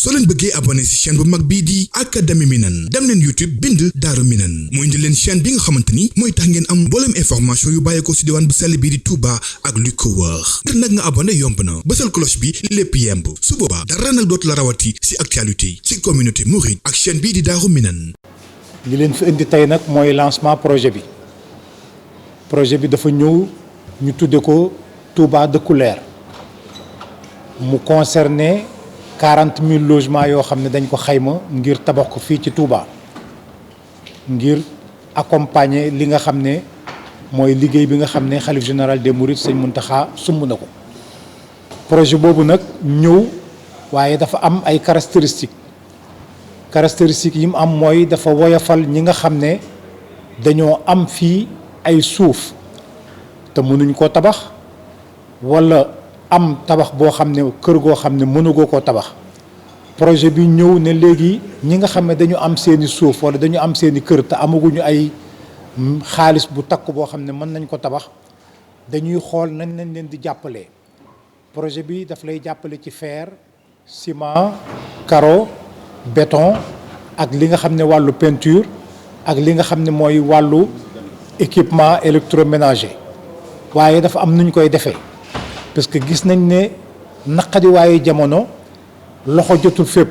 soo leen bëggee abonné ci chaîne bu mag bii di Académie Minane dem leen YouTube bind Daaru Minane mu indi leen chaîne bi nga xamante ni mooy tax ngeen am mboolem information yu bàyyeekoo ci diwaan bu sell bii di Touba ak li ko wër ngir nag nga abonné yomb na bësal cloche bi lépp yemb su boobaa dara nag dootu la rawati ci actualité ci communauté mouride ak chaîne bii di Daaru Minane. li leen fi indi tey nag mooy lancement projet bi dafa ñëw ñu tudde ko Touba dëkku leer mu concerné 40 000 logements yoo xam ne dañ ko xayma ngir tabax ko fii ci Touba ngir accompagner li nga xam ne mooy liggéey bi nga xam ne xalif général des Mourides sëñ Mountakha sumb na ko projet boobu nag ñëw waaye dafa am ay caractéristiques yi mu am mooy dafa woyofal ñi nga xam ne dañoo am fii ay suuf te mënuñ koo tabax walla am tabax boo xam ne kër goo xam ne mënugoo koo tabax projet bi ñëw ne léegi ñi nga xam ne dañu am seeni suuf walla dañu am seeni kër te amaguñu ay xaalis bu takk boo xam ne mën nañ ko tabax dañuy xool nañ leen di jàppale projet bi daf lay jàppale ci fer ciment carreau béton ak li nga xam ne wàllu peinture ak li nga xam ne mooy wàllu équipement électroménager waaye dafa am nuñ koy defee parce que gis nañ ne naqadi waaye jamono loxo jotul fépp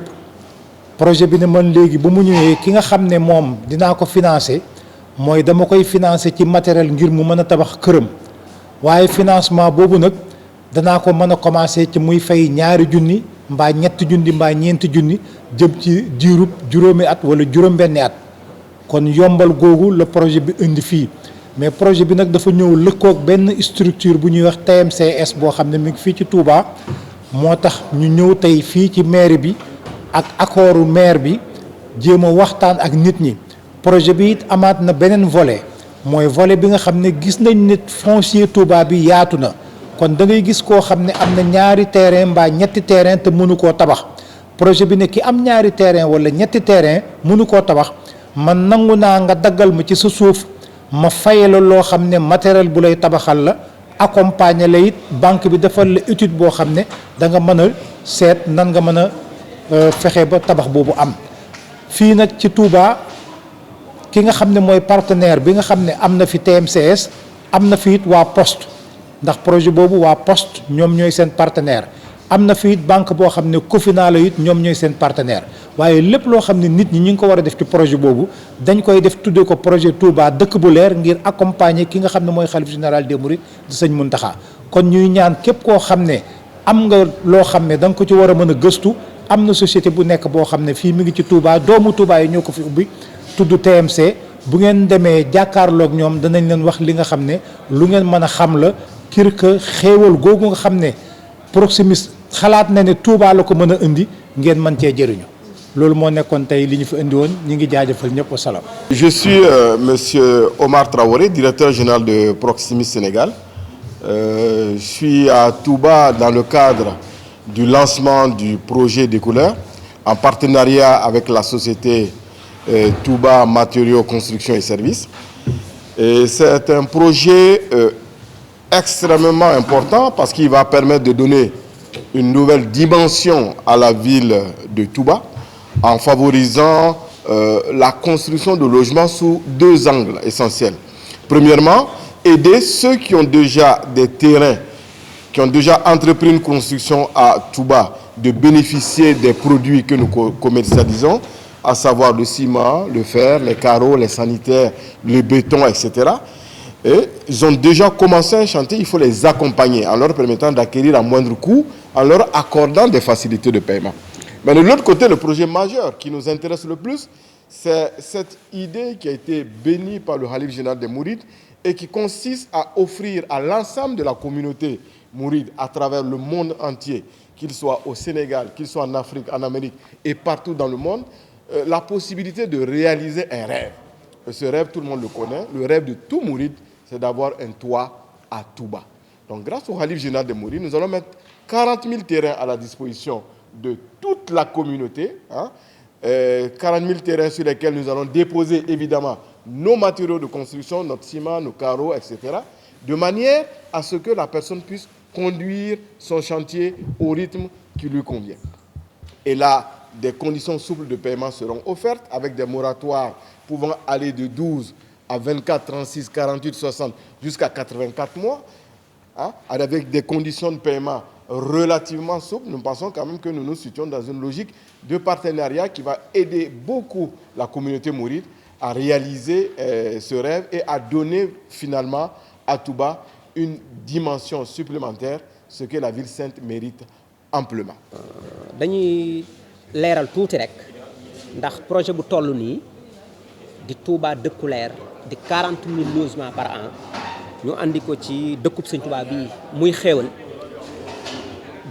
projet bi ne man léegi bu mu ñëwee ki nga xam ne moom dinaa ko financer mooy dama koy financer ci matériel ngir mu mën a tabax këram waaye financement boobu nag danaa ko mën a commencer ci muy fay 2 junni mbaa 3 junni mbaa 4 junni jëm ci diirub juróomi at wala juróom-benni at kon yombal googu la projet bi indi fii mais projet bi nag dafa ñëw lëkkoog benn structure bu ñuy wax TMCS boo xam ne mi ngi fii ci Touba moo tax ñu ñëw tey fii ci mairie bi ak accordu maire bi jéem a waxtaan ak nit ñi projet bi it amaat na beneen volet mooy volet bi nga xam ne gis nañ ne foncier Touba bi yaatu na kon da ngay gis koo xam ne am na 2 terrain mbaa 3 terrain te mënu koo tabax projet bi ne ki am 2 terrain wala 3 terrain mënu koo tabax man nangu naa nga daggal ma ci sa suuf ma fay la loo xam ne matériel bu lay tabaxal la accompagner la it banque bi defal la étude boo xam ne da nga mën a seet nan nga mën a fexe ba tabax boobu am fii nag ci Touba ki nga xam ne mooy partenaire bi nga xam ne am na fi TMCS am na fi it waa Poste ndax projet boobu waa Poste ñoom ñooy seen partenaire am na fi it banque boo xam ne Cofina la it ñoom ñooy seen partenaire waaye lépp loo xam ne nit ñi ñu ngi ko war a def ci projet boobu dañ koy def tuddee ko projet Touba dëkk bu leer ngir accompagner ki nga xam ne mooy xalif général des Mourides di sëñ Mountakha kon ñuy ñaan képp koo xam ne am nga loo xam ne da nga ko ci war a mën a gëstu am na société bu nekk boo xam ne fii mi ngi ci Touba doomu Touba yi ñoo ko fi ubbi tudd TMC bu ngeen demee jàkkaarloog ñoom danañ leen wax li nga xam ne lu ngeen mën a xam la kir que xéewal googu nga xam ne Proximus xalaat na ne Touba la ko mën a indi ngeen mën cee jëriñu loolu moo nekkoon tey li ñu fi indi woon ñu ngi jaajëfal ñëpp wa salaam. Je suis monsieur Omar Traoré, directeur général de Proximus Sénégal. Je suis à Touba dans le cadre du lancement du projet Découleur en partenariat avec la société Touba Matériaux Construction et Services. Et c'est un projet extrêmement important parce qu'il va permettre de donner une nouvelle dimension à la ville de Touba en favorisant la construction de logements sous 2 angles essentiels. Premièrement, aider ceux qui ont déjà des terrains, qui ont déjà entrepris une construction à Touba, de bénéficier des produits que nous commercialisons, à savoir le ciment, le fer, les carreaux, les sanitaires, le béton, etc. Et ils ont déjà commencé un chantier, il faut les accompagner en leur permettant d'acquérir à moindre coût, en leur accordant des facilités de paiement. Mais de l'autre côté, le projet majeur qui nous intéresse le plus, c'est cette idée qui a été bénie par le Khalif général des Mourides et qui consiste à offrir à l'ensemble de la communauté mouride à travers le monde entier, qu'il soit au Sénégal, qu'il soit en Afrique, en Amérique et partout dans le monde, la possibilité de réaliser un rêve. Et ce rêve, tout le monde le connaît, le rêve de tout mouride, c'est d'avoir un toit à Touba. Donc grâce au Khalif général des Mourides, nous allons mettre 40 000 terrains à la disposition de toute la communauté, 40 000 terrains sur lesquels nous allons déposer évidemment nos matériaux de construction, notre ciment, nos carreaux, etc., de manière à ce que la personne puisse conduire son chantier au rythme qui lui convient. Et la des conditions souples de paiement seront offertes avec des moratoires pouvant aller de 12 à 24, 36, 48, 60 jusqu'à 84 mois, hein, avec des conditions de paiement relativement souples. Nous pensons quand même que nous nous situons dans une logique de partenariat qui va aider beaucoup la communauté mouride à réaliser ce rêve et à donner finalement à Touba une dimension supplémentaire, ce que la ville sainte mérite amplement. dañuy leeral tuuti rek ndax projet bu toll nii di Touba dëkku leer di 40 000 logements par an ñu andi ko ci dëkkub Sëñ Touba bii muy xéewal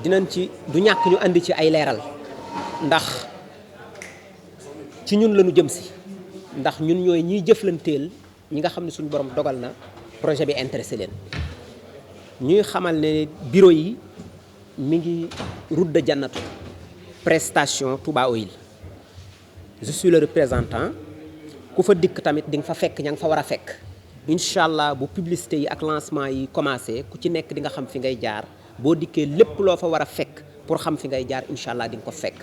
dinañ ci du ñàkk ñu andi ci ay leeral ndax ci ñun lañu jëm si ndax ñun ñooy ñiy jëflanteel ñi nga xam ne suñu borom dogal na projet bi intéressé leen ñuy xamal ne bureau yi mi ngi route de Jannatu prestation Touba Oil je suis le représentant ku fa dikk tamit di nga fa fekk ña nga fa war a fekk incha allah bu publicité yi ak lancement yi commencé ku ci nekk di nga xam fi ngay jaar boo dikkee lépp loo fa war a fekk pour xam fi ngay jaar incha allah di nga ko fekk.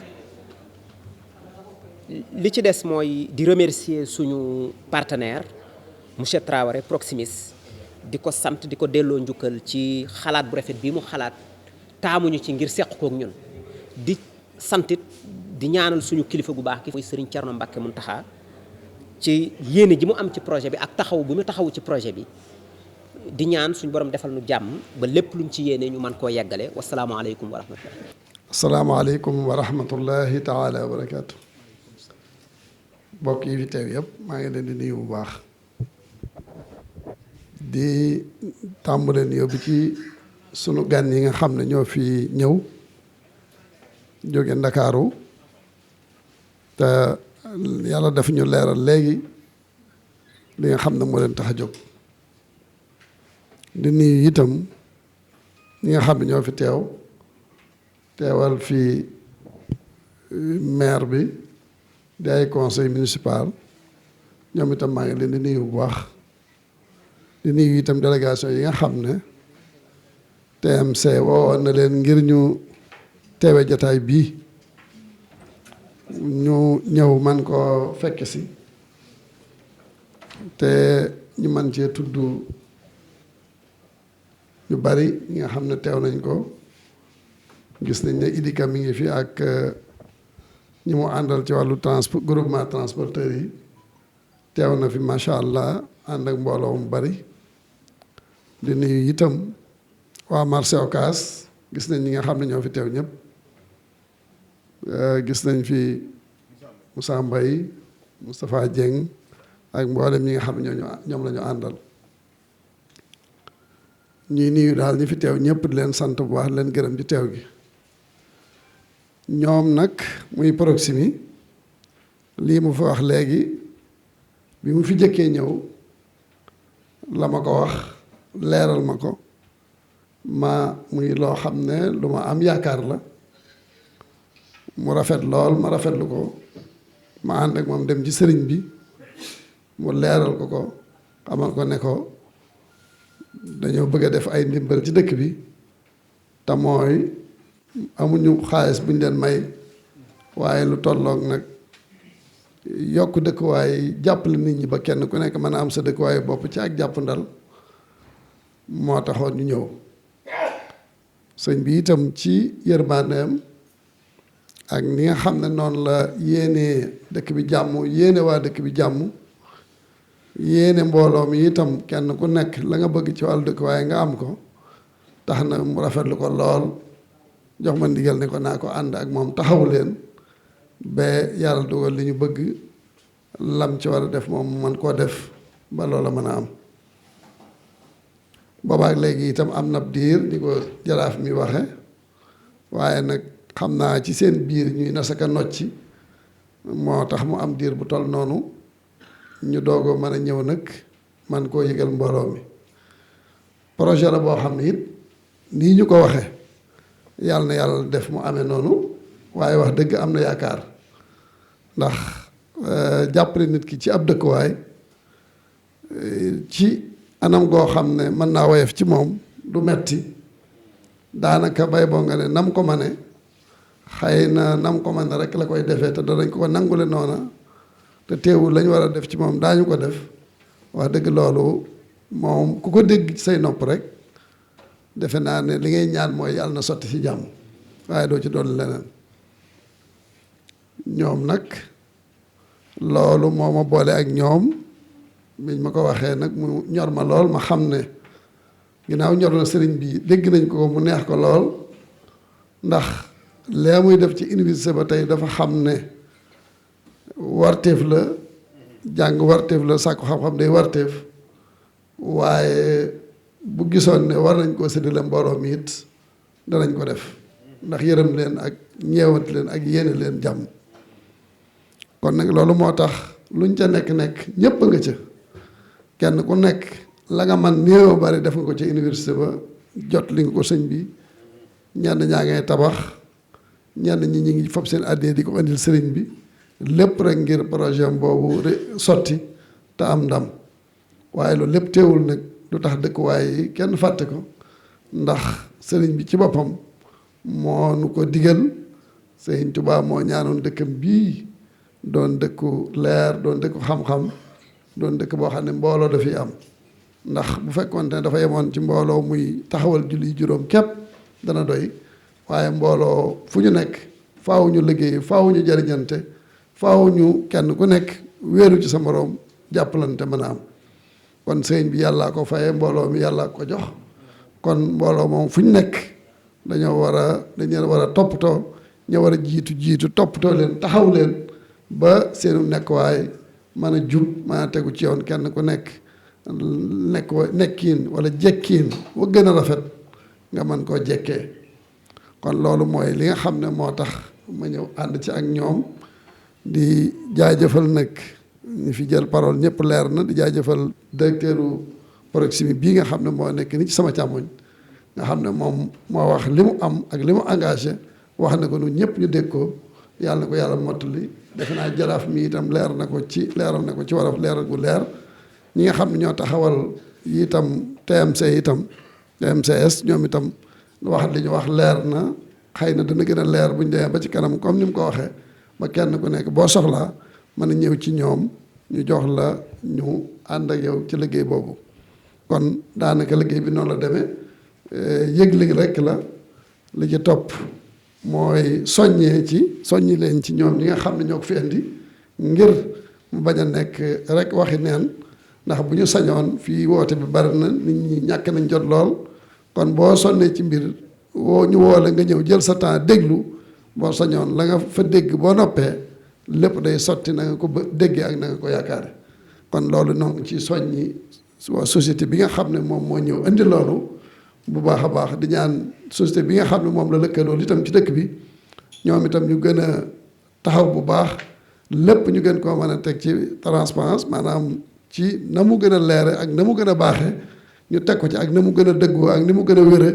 li ci des mooy di remercier suñu partenaire monsieur Traoré Proximis di ko sant di ko delloo njukkal ci xalaat bu rafet bii mu xalaat taamuñu ci ngir seq kook ñun di santit di ñaanal suñu kilifa gu baax ki mooy Serigne Thierno Mbacké Mountakha ci yéene ji mu am ci projet bi ak taxaw bu mu taxaw ci projet bi di ñaan suñu borom defal nu jàmm ba lépp luñ ci yéene ñu mën koo yeggale wasalaamaaleykum wa rahmatullah. asalaamaaleykum wa rahmatullahi taala wa barakaatu. mbokk yi fi teew yëpp maa ngi leen di nuyu bu baax di tàmbale nuyoo bi ci sunu gan yi nga xam ne ñoo fi ñëw jóge Ndakaaru te yàlla daf ñu leeral léegi li nga xam ne moo leen tax a jóg di nuyu itam ñi nga xam ne ñoo fi teewal fi maire bi di ay conseil municipal ñoom itam maa ngi leen di nuyu bu baax di nuyu itam délégation yi nga xam ne TMC woowoon na leen ngir ñu teewe jataay bii ñu ñëw man koo fekk si te ñu man cee tudd ñu bari ñi nga xam ne teew nañ ko gis nañ ne IDICA mi ngi fi ak ñi mu àndal ci wàllu groupement transporteurs yi teew na fi macha allah ànd ak mbooloo mu bari di nuyu itam waa marché Ocass gis nañ ñi nga xam ne ñoo fi teew ñëpp gis nañ fi Moussa Mbaye Moustapha Dieng ak mboolem ñi nga xam ne ñoom la ñu àndal ñuy nuyu daal ñi fi teew ñëpp di leen sant bu baax leen gërëm ci teew gi ñoom nag muy Proximi lii mu fa wax léegi bi mu fi jëkkee ñëw la ma ko wax leeral ma ko muy loo xam ne lu ma am yaakaar la mu rafet lool ma rafetlu ko ma ànd ak moom dem ci sëriñ bi mu leeral ko xamal ko ne ko dañoo bëgg a def ay ndimbal ci dëkk bi te mooy amuñu xaalis buñ leen may waaye lu tolloog nag yokk dëkkuwaay jàppale nit ñi ba kenn ku nekk mën a am sa dëkkuwaayu bopp ci ak jàpp ndal moo taxoon ñu ñëw sëñ bi itam ci yërmandeem ak ni nga xam ne noonu la yéenee dëkk bi jàmm yéene waa dëkk bi jàmm yéene mbooloo mi itam kenn ku nekk la nga bëgg ci wàllu dëkkuwaay nga am ko tax na mu rafetlu ko lool jox ma ndigal ne ko naa ko ànd ak moom taxawu leen ba yàlla dugal li ñu bëgg lam ci war a def moom man koo def ba loola mën a am boobaak léegi itam am na diir ni ko jaraaf mi waxe waaye nag xam naa ci seen biir ñuy nasaka nocci moo tax mu am diir bu toll noonu ñu doogoo mën a ñëw nag man koo yëgal mbooloo mi projet la boo xam ne it nii ñu ko waxe yàlla na yàlla def mu amee noonu waaye wax dëgg am na yaakaar ndax jàppale nit ki ci ab dëkkuwaay ci anam goo xam ne mën naa woyof ci moom du metti daanaka bay boo nga ne nam ko ma ne xëy na nam ko mën rek la koy defee te danañ ko nangule noona te teewul lañ war a def ci moom daañu ko def wax dëgg loolu moom ku ko dégg ci say nopp rek defe naa ne li ngay ñaan mooy yàlla na sotti ci jàmm waaye doo ci doon leneen ñoom nag loolu moo ma boole ak ñoom biñ ma ko waxee nag mu ñor ma lool ma xam ne ginnaaw ñor na sëriñ bi dégg nañ ko mu neex ko lool ndax lee muy def ci université ba tey dafa xam ne warteef la jàng warteef la sàkku xam-xam day warteef waaye bu gisoon ne war nañ koo séddale mbooloo mi it danañ ko def ndax yërëm leen ak ñeewant leen ak yéene leen jàmm kon nag loolu moo tax luñ ca nekk ñépp nga ca kenn ku nekk la nga man néew bari def nga ko ca université ba jot li nga ko sëñ bi ñenn ñaa ngay tabax ñenn ñi ngi fab seen àddee di ko indil sëriñ bi lépp rek ngir projet boobu sotti te am ndam waaye loolu lépp teewul nag du tax dëkkuwaay yi kenn fàtte ko ndax sëriñ bi ci boppam moo nu ko digal sëriñ Tuubaa moo ñaanoon dëkkam bii doon dëkku leer doon dëkku xam-xam doon dëkk boo xam ne mbooloo dafiy am ndax bu fekkoon ne dafa yemoon ci mbooloo muy taxawal julli juróom képp dana doy waaye mbooloo fu ñu nekk faaw ñu liggéey faaw ñu jariñante faaw ñu kenn ku nekk wéeru ci sa moroom jàppalante mën a am kon sëriñ bi yàllaa ko faye mbooloo mi yàllaa ko jox kon mbooloo moom fu ñu nekk dañoo war a toppatoo ña war a jiitu toppatoo leen taxaw leen ba seenu nekkuwaay mën a jub mën a tegu ci yoon kenn ku nekk nekkiin wala jekkiin wa gën a rafet nga mën koo jekkee kon loolu mooy li nga xam ne moo tax ma ñëw ànd ci ak ñoom di jaajëfal nag ñu fi jël parole ñëpp leer na di jaajëfal directeuru Proximi bii nga xam ne moo nekk ni ci sama càmmoñ nga xam ne moom moo wax li mu am ak li mu engagé wax na ko ñun ñëpp ñu dégg ko yàlla na ko yàlla mottali defe naa jaraaf mi itam leeral na ko ci wolof leeral gu leer ñi nga xam ne ñoo taxawal itam TMCS ñoom itam wax li ñu wax leer na xëy na dana gën a leer bu ñu demee ba ci kanam comme ni mu ko waxee ba kenn ku nekk boo soxlaa mën a ñëw ci ñoom ñu jox la ñu ànd ak yow ci liggéey boobu kon daanaka liggéey bi noonu la demee yëg-yëg rekk la li ci topp mooy soññi leen ci ñoom ñi nga xam ne ñoo ko fi indi ngir mu bañ a nekk rek waxi neen ndax bu ñu sañoon fii woote bi bari na nit ñi ñàkk nañ jot lool kon boo sonnee ci mbir ñu woo la nga ñëw jël sa temps déglu boo sañoon la nga fa dégg boo noppee lépp day sotti na nga ko déggee ak na nga ko yaakaare kon loolu noonu ci soññi waa société bi nga xam ne moom moo ñëw indi loolu bu baax a baax di ñaan société bi nga xam ne moom la lëkkaloo itam ci dëkk bi ñoom itam ñu gën a taxaw bu baax lépp ñu gën koo mën a teg ci transparence maanaam ci na mu gën a leere ak na mu gën a baaxee ñu teg ko ci ak na mu gën a dëggoo ak ni mu gën a wére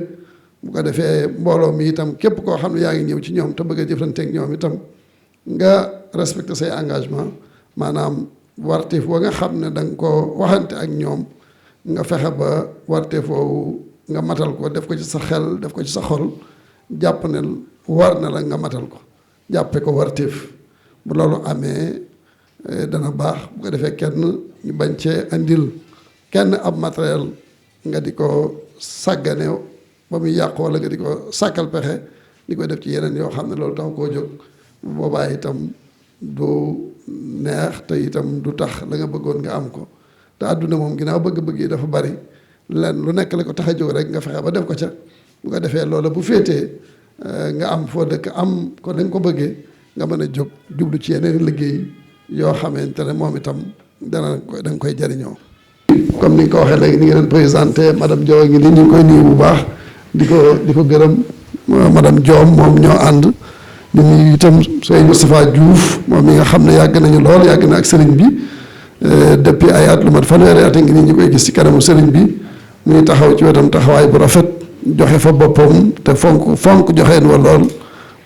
bu ko defee mbooloo mi itam képp koo xam ne yaa ngi ñëw ci ñoom te bëgg a jëflanteeg ñoom itam nga respecté say engagement maanaam warteef wa nga xam ne da nga ko waxante ak ñoom nga fexe ba warteef woowu nga matal ko def ko ci sa xel def ko ci sa xol jàpp ne war na la nga matal ko jàppe ko warteef bu loolu amee dana baax bu ko defee kenn ñu bañ cee andil kenn ab matériel nga di ko sàggane ba muy yàqu wala nga di ko sàkkal pexe di ko def ci yeneen yoo xam ne loolu tax koo jóg bu boobaa itam du neex te itam du tax la nga bëggoon nga am ko te àdduna moom ginnaaw bëgg-bëgg yi dafa bari lenn lu nekk la ko tax a jóg rek nga fexe ba def ko ca bu ko defee loola bu féetee nga am foo dëkk am ko da nga ko bëggee nga mën a jóg jublu ci yeneen liggéey yoo xamante ne moom itam da nga koy jariñoo comme ni nga ko waxee léegi ni nga leen présenté madame Diaw ngi nii ñu ngi koy nuyu bu baax di ko gërëm madame Diom moom ñoo ànd di nuyu itam sëñ Moustapha Diouf moom mi nga xam ne yàgg nañu lool yàgg na ak sëriñ bi depuis ay at lu mat fanweeri at ngi nii ñu koy gis ci kanamu sëriñ bi muy taxaw ci wetam taxawaay bu rafet joxe fa boppam te fonk joxeen wa lool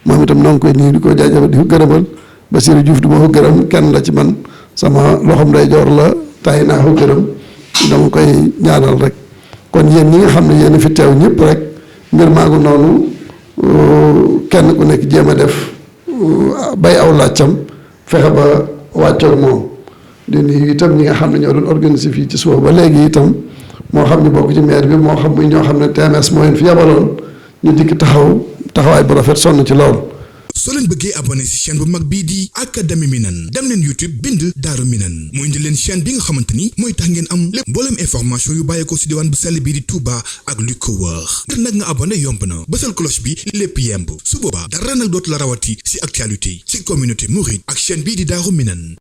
moom itam noo ngi koy nuyu di ko jaajëfal di ko gërëmal Bassirou Diouf du ma ko gërëm kenn la ci man sama loxom day joor la tay naa ko gërëm dama koy ñaanal rek kon yéen ñi nga xam ne yéen fi teew ñëpp rek mbir maagu noonu kenn ku nekk jéem a def bay aw làccam fexe ba wàccoog moom di nuyu itam ñi nga xam ne ñoo doon organiser fii ci suba ba léegi itam moo xam ñu bokk ci maire bi moo xam muy ñoo xam ne TMS moo leen fi yabaloon ñu dikk taxawaay bu rafet sonn ci lool. soo leen bëggee abonné ci chaîne bu mag bii di Académie Minane dem leen YouTube bind Daaru Minane mu indi leen chaîne bi nga xamante ni mooy tax ngeen am lépp mbooleem information yu bàyyeekoo ci diwaan bu sell bii di Touba ak lu ko wër ngir nag nga abonné yomb na bësal cloche bi lépp yemb su boobaa dara nag dootu la rawati ci actualité ci communauté mouride ak chaîne bii di Daaru Minane.